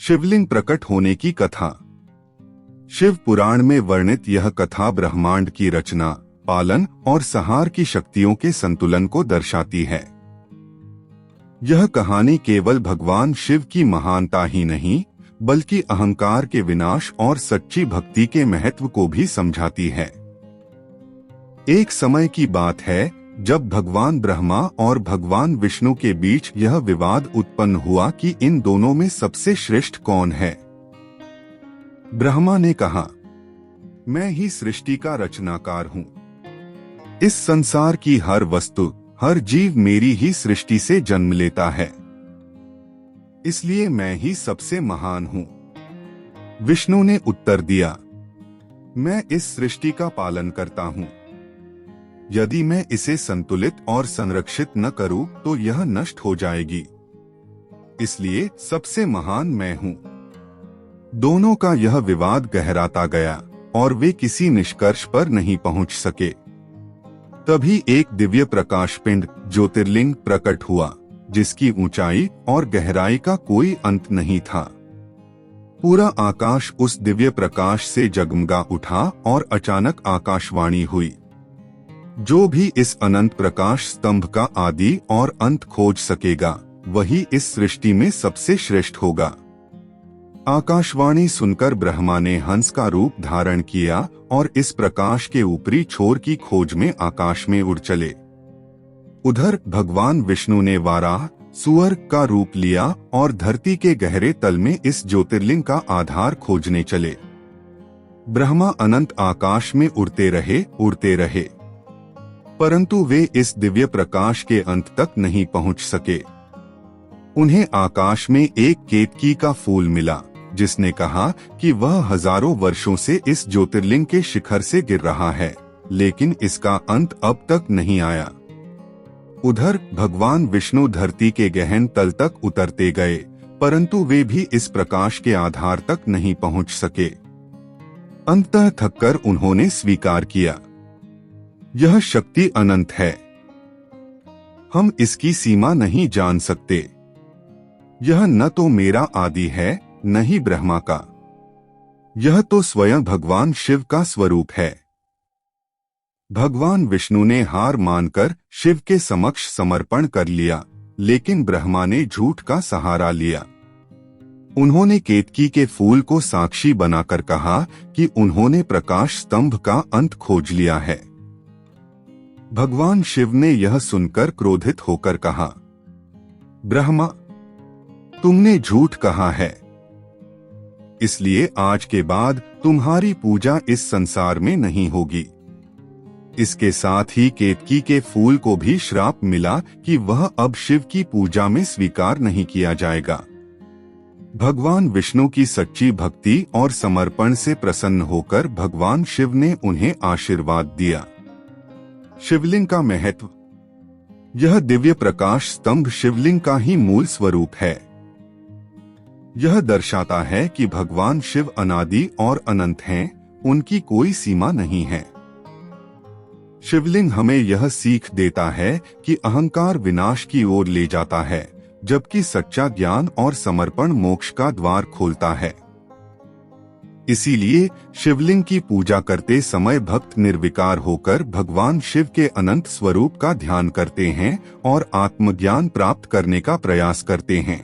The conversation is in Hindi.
शिवलिंग प्रकट होने की कथा। शिव पुराण में वर्णित यह कथा ब्रह्मांड की रचना, पालन और संहार की शक्तियों के संतुलन को दर्शाती है। यह कहानी केवल भगवान शिव की महानता ही नहीं, बल्कि अहंकार के विनाश और सच्ची भक्ति के महत्व को भी समझाती है। एक समय की बात है जब भगवान ब्रह्मा और भगवान विष्णु के बीच यह विवाद उत्पन्न हुआ कि इन दोनों में सबसे श्रेष्ठ कौन है। ब्रह्मा ने कहा, मैं ही सृष्टि का रचनाकार हूँ। इस संसार की हर वस्तु, हर जीव मेरी ही सृष्टि से जन्म लेता है, इसलिए मैं ही सबसे महान हूँ। विष्णु ने उत्तर दिया, मैं इस सृष्टि का पालन करता हूँ। यदि मैं इसे संतुलित और संरक्षित न करूं तो यह नष्ट हो जाएगी, इसलिए सबसे महान मैं हूं। दोनों का यह विवाद गहराता गया और वे किसी निष्कर्ष पर नहीं पहुंच सके। तभी एक दिव्य प्रकाश पिंड ज्योतिर्लिंग प्रकट हुआ, जिसकी ऊंचाई और गहराई का कोई अंत नहीं था। पूरा आकाश उस दिव्य प्रकाश से जगमगा उठा और अचानक आकाशवाणी हुई, जो भी इस अनंत प्रकाश स्तंभ का आदि और अंत खोज सकेगा, वही इस सृष्टि में सबसे श्रेष्ठ होगा। आकाशवाणी सुनकर ब्रह्मा ने हंस का रूप धारण किया और इस प्रकाश के ऊपरी छोर की खोज में आकाश में उड़ चले। उधर भगवान विष्णु ने वाराह सुअर का रूप लिया और धरती के गहरे तल में इस ज्योतिर्लिंग का आधार खोजने चले। ब्रह्मा अनंत आकाश में उड़ते रहे, परंतु वे इस दिव्य प्रकाश के अंत तक नहीं पहुंच सके। उन्हें आकाश में एक केतकी का फूल मिला, जिसने कहा कि वह हजारों वर्षों से इस ज्योतिर्लिंग के शिखर से गिर रहा है, लेकिन इसका अंत अब तक नहीं आया। उधर भगवान विष्णु धरती के गहन तल तक उतरते गए, परंतु वे भी इस प्रकाश के आधार तक नहीं पहुंच सके। अंततः थककर उन्होंने स्वीकार किया, यह शक्ति अनंत है, हम इसकी सीमा नहीं जान सकते। यह न तो मेरा आदि है, न ही ब्रह्मा का, यह तो स्वयं भगवान शिव का स्वरूप है। भगवान विष्णु ने हार मानकर शिव के समक्ष समर्पण कर लिया, लेकिन ब्रह्मा ने झूठ का सहारा लिया। उन्होंने केतकी के फूल को साक्षी बनाकर कहा कि उन्होंने प्रकाश स्तंभ का अंत खोज लिया है। भगवान शिव ने यह सुनकर क्रोधित होकर कहा, ब्रह्मा, तुमने झूठ कहा है, इसलिए आज के बाद तुम्हारी पूजा इस संसार में नहीं होगी। इसके साथ ही केतकी के फूल को भी श्राप मिला कि वह अब शिव की पूजा में स्वीकार नहीं किया जाएगा। भगवान विष्णु की सच्ची भक्ति और समर्पण से प्रसन्न होकर भगवान शिव ने उन्हें आशीर्वाद दिया। शिवलिंग का महत्व। यह दिव्य प्रकाश स्तंभ शिवलिंग का ही मूल स्वरूप है। यह दर्शाता है कि भगवान शिव अनादि और अनंत हैं, उनकी कोई सीमा नहीं है। शिवलिंग हमें यह सीख देता है कि अहंकार विनाश की ओर ले जाता है, जबकि सच्चा ज्ञान और समर्पण मोक्ष का द्वार खोलता है। इसीलिए शिवलिंग की पूजा करते समय भक्त निर्विकार होकर भगवान शिव के अनंत स्वरूप का ध्यान करते हैं और आत्मज्ञान प्राप्त करने का प्रयास करते हैं।